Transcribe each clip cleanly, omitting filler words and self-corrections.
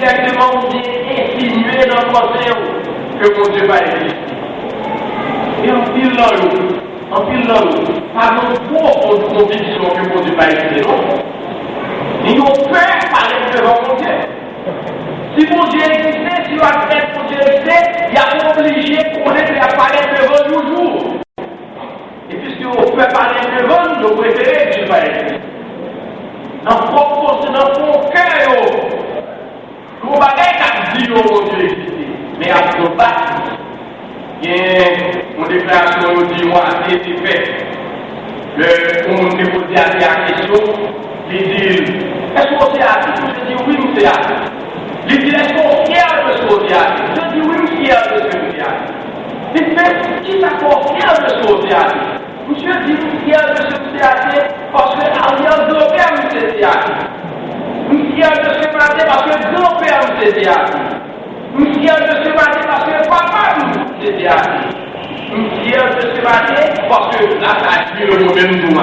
directement ou bien insinuer dans le pensée que mon Dieu va exister. Et en pile dans l'eau, pas de profonde conviction que mon Dieu va exister, non. Ils ont peur parler devant mon Dieu. Si mon Dieu existait, si mon Dieu existait, il y a obligé qu'on ait à parler devant toujours. Et puisque on peut parler devant, nous préférons que Dieu va exister. Dans mon cœur, nous ne dit mon Dieu exister. Mais à nos bas, il y a une déclaration qui dit moi, c'est fait. On me pose la question, il dit est-ce qu'on s'est assis? Je dis oui, nous s'est assis. Il dit est-ce qu'on est fier de ce qu'on s'est assis? Je dis oui, nous fier de ce qu'on s'est assis. Il dit qui s'accorde fier de ce qu'on s'est assis? Monsieur dit fier de ce qu'on s'est assis parce que Ariel grand-père nous s'est assis. Nous fier de ce matin parce que grand-père nous s'est assis. Nous fier de ce matin parce que papa nous s'est assis. Nous fier de ce matin parce que là, ça a tué le mauvais nous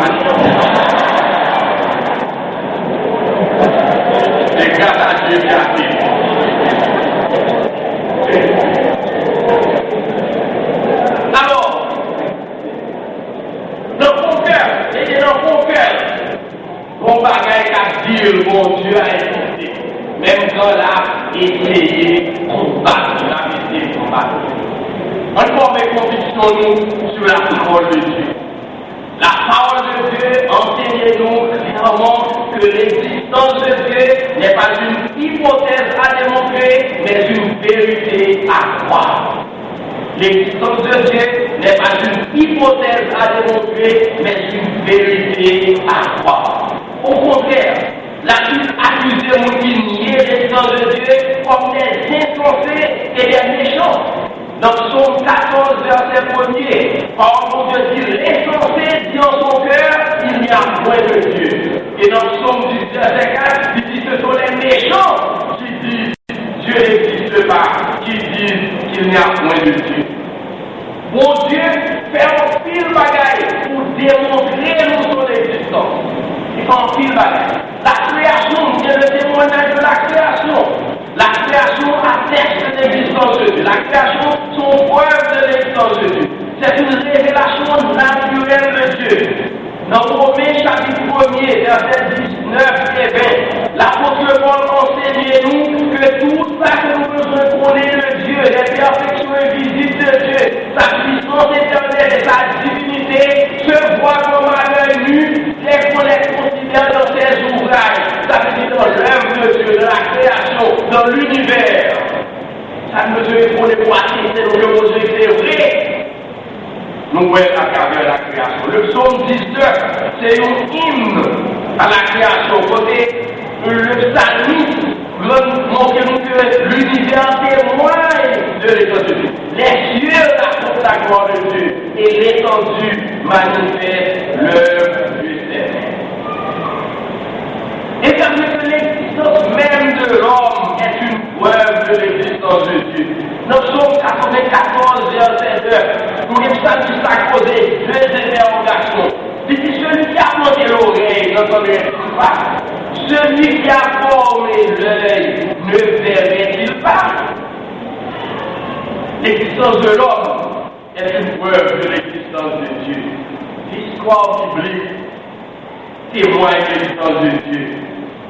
et grâce à Dieu qui a fait. Alors, dans mon cœur, et dans mon cœur, mon bagage a dit, mon Dieu a existé. Même quand là, essayé de combattre, la essayé de combattre. On forme conviction nous sur la parole de Dieu. La parole de Dieu enseigne-nous clairement que l'existence de Dieu n'est pas une hypothèse à démontrer, mais une vérité à croire. L'existence de Dieu n'est pas une hypothèse à démontrer, mais une vérité à croire. Au contraire, la Bible accuse les gens qui nient l'existence de Dieu comme des insensés et des méchants. Dans Psaume 14, verset 1er, par Dieu dit l'insensé dit en son cœur, il n'y a point de Dieu. Et dans Psaume 10, verset 4, il dit ce sont les méchants qui disent Dieu n'existe pas, qui disent qu'il n'y a point de Dieu. Mon Dieu fait un pile bagaille pour démontrer nous son existence. Il fait un pile bagaille. La création, c'est le témoignage de la création. La création atteste de l'existence de Dieu. La création sont preuve de l'existence de Dieu. C'est une révélation naturelle de Dieu. Dans Romains chapitre 1er, verset 19 et 20, l'apôtre Paul enseigne-nous que tout ça que nous besoin connaître de Dieu, les perfections invisibles de Dieu, sa puissance éternelle et sa divinité, se voit comme à l'œil nu dès qu'on les considère dans ses ouvrages. Ça veut dire dans l'œuvre de Dieu, dans la création, dans l'univers. Ça ne veut dire qu'on est pour assister dans le Dieu c'est vrai. Nous voyons à travers la création. Le psaume 19, c'est un hymne à la création. Côté le psalmiste montre nous que l'univers témoigne de l'étendue de Dieu. Les cieux racontent la gloire de Dieu et l'étendue manifeste l'œuvre du Seigneur. Et comme que l'existence même de l'homme est une preuve de l'existence de Dieu. Dans Psaume 94, verset 2, nous avons ça à poser deux interrogations. Il dit celui qui a planté l'oreille n'entendrait-il pas? Celui qui a formé l'œil ne verrait-il pas? L'existence de l'homme est une preuve de l'existence de Dieu. L'histoire biblique témoigne de l'existence de Dieu.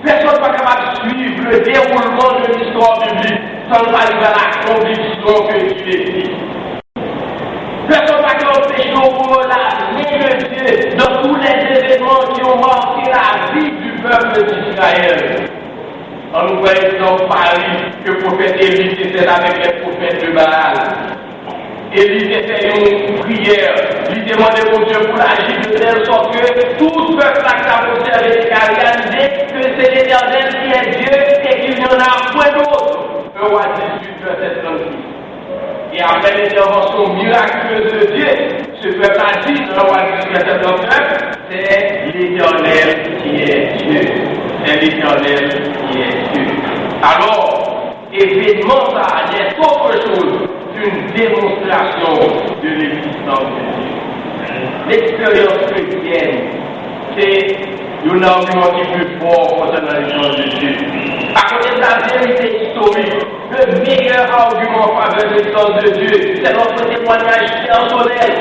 Personne n'est pas capable de suivre le déroulement de l'histoire biblique sans arriver à la conviction que Dieu existe. Personne n'est pas capable d'empêcher la main de Dieu dans tous les événements qui ont marqué la vie du peuple d'Israël. On nous voit dans Paris que le prophète Élie était avec les prophètes de Baal. Élie était une prière, lui demandait au Dieu pour l'agir de telle sorte que tout peuple a observé et a réalisé que c'est l'Éternel qui est Dieu et qu'il n'y en a point d'autre. Le roi 18, verset 36. Et après l'intervention miraculeuse de Dieu, ce peuple a dit, dans le roi 18, verset 39, c'est l'Éternel qui est Dieu. C'est l'Éternel qui est Dieu. Alors, évidemment, ça n'est autre chose qu'une démonstration de l'existence de Dieu. L'expérience chrétienne, c'est un argument qui est plus fort concernant l'existence de Dieu. À côté de la vérité historique, le meilleur argument en faveur de l'existence de Dieu. C'est notre témoignage personnel.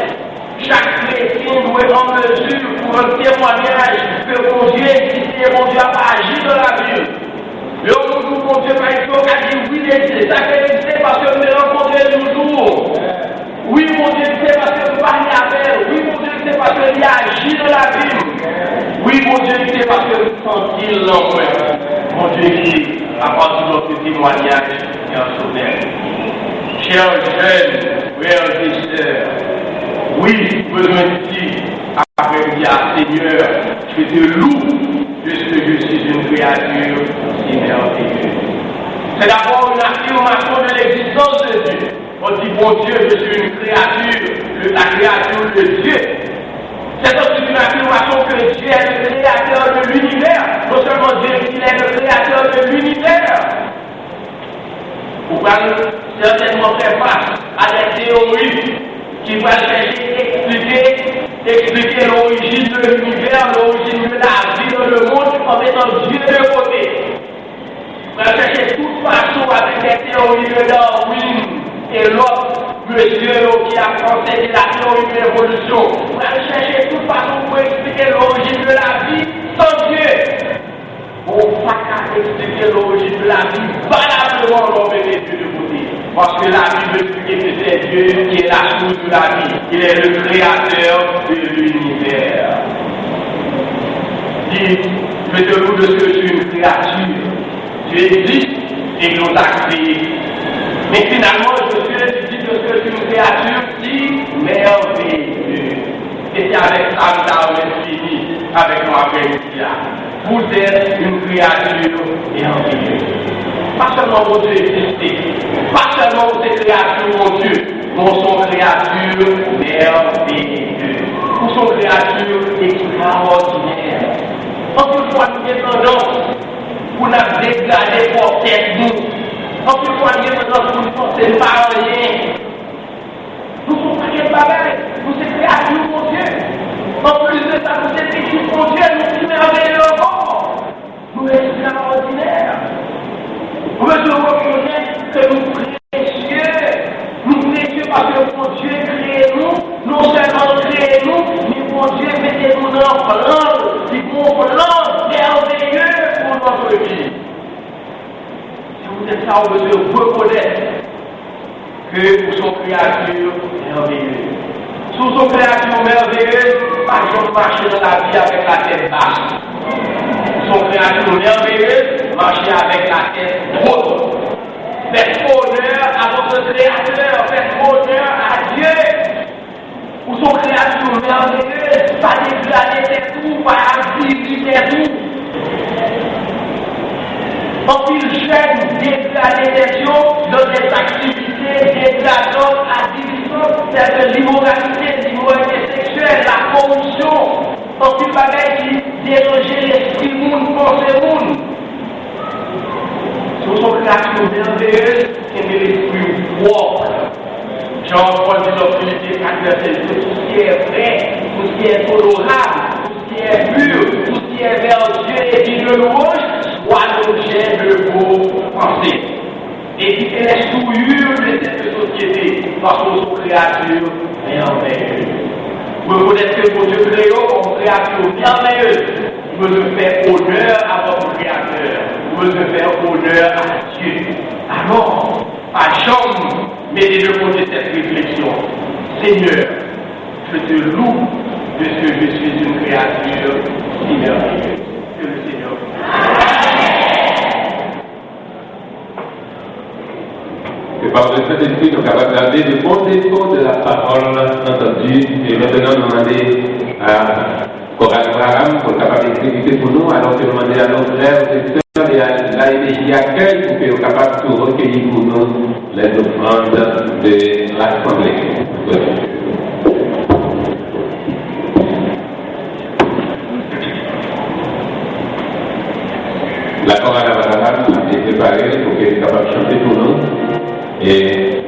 Chaque chrétien doit être en mesure pour un témoignage que mon Dieu existe et mon Dieu a agi dans la vie. Le monde où mon Dieu va être a dit oui, il existe. Ça fait exister parce que nous le rencontrons toujours. Oui, mon Dieu, c'est parce que nous parlons avec. Oui, mon Dieu, c'est parce qu'il agit dans la vie. Oui, mon Dieu, c'est parce que nous sentons l'enfer. Mon Dieu, qui, à partir de notre témoignage, est un sauveur. Chers jeunes, frères et sœurs, oui, besoin de dire, après dire, Seigneur, je te loue, puisque je suis une créature si merveilleuse. C'est d'abord une affirmation de l'existence de Dieu. On dit, bon Dieu, je suis une créature, la créature de Dieu. C'est aussi une affirmation que Dieu est le créateur de l'univers. Non seulement Dieu, il est le créateur de l'univers. Vous pouvez certainement faire face à des théories qui vont chercher à expliquer l'origine de l'univers, l'origine de la vie dans le monde en mettant Dieu de côté. Vous allez chercher toute façon avec des théories de Darwin et l'autre monsieur qui a conseillé la théorie de l'évolution. Vous allez chercher toute façon pour expliquer l'origine de la vie sans Dieu. On ne peut pas expliquer l'origine de la vie valablement l'homme et Dieu de côté. Parce que la Bible explique que c'est Dieu qui est la source de la vie. Il est le créateur de l'univers. Dit, je te loue de ce que je suis une créature. Tu existes et nous a créé. Mais finalement, je suis dit de ce que je suis une créature si merveilleuse. Et c'est avec ça que ça va fini avec moi après là. Vous êtes une créature merveilleuse. Pas seulement mon Dieu existait, pas seulement vous êtes créature, mon Dieu, nous sommes créatures merveilleuses. Nous sommes créatures extraordinaires. En tout cas, nous avons tendance pour nous dégrader pour tête nous. En tout cas, nous avons tendance pour nous penser pas rien. Nous sommes pas des bagailles, nous sommes créatures, mon Dieu. En plus de ça, nous sommes écrits, mon Dieu, nous sommes merveilleux encore. Nous sommes extraordinaires. Nous devons reconnaître que nous précieux parce que mon Dieu crée nous, non seulement crée nous, mais mon Dieu mettez-nous dans un plan, qui mon plan merveilleux pour notre vie. Si vous êtes ça, vous devez reconnaître que nous sommes créatures merveilleuses. Si nous sommes créatures merveilleuses, pas de marcher dans la vie avec la tête basse. Nous sommes créatures merveilleuses, marcher avec la tête haute. Faites honneur à votre créateur, faites honneur à Dieu. Nous sommes créatures merveilleuses, pas dégrader tout, pas activiser tout. En pile jeune, dégrader des choses dans des activités dégradantes, activisantes, telles que l'immoralité, l'immoralité sexuelle, la corruption. En pile bagaille qui dérangeait l'esprit monde, pensée monde. Nous sommes créatures merveilleuses et l'esprit propre. Jean-Paul dit dans Philippiens 4, verset 2, tout ce qui est vrai, tout ce qui est honorable, tout ce qui est pur, tout ce qui est vertueux et digne de louange, soit l'objet de vos pensées. Évitez les souillures de cette société, parce que nous sommes créatures merveilleuses. Vous reconnaissez que vos Dieu créaux comme créatures merveilleuses. Vous devez faire honneur à votre créateur. Vous devez faire honneur à Dieu. Alors, à chambre, mettez de côté cette réflexion. Seigneur, je te loue de ce que je suis une créature si merveilleuse. Que le Seigneur. Et par le Saint-Esprit, nous sommes capables d'avoir de bons échos de la parole entendue. Et maintenant, nous demandons à Coral Abraham pour être capable d'exécuter pour nous, alors que nous demandons à nos frères et sœurs et à l'AMJ accueil pour qu'ils soient capables de recueillir pour nous les offrandes de l'Assemblée. La Coral Abraham a été préparée pour qu'elle soit capable de chanter pour nous. Et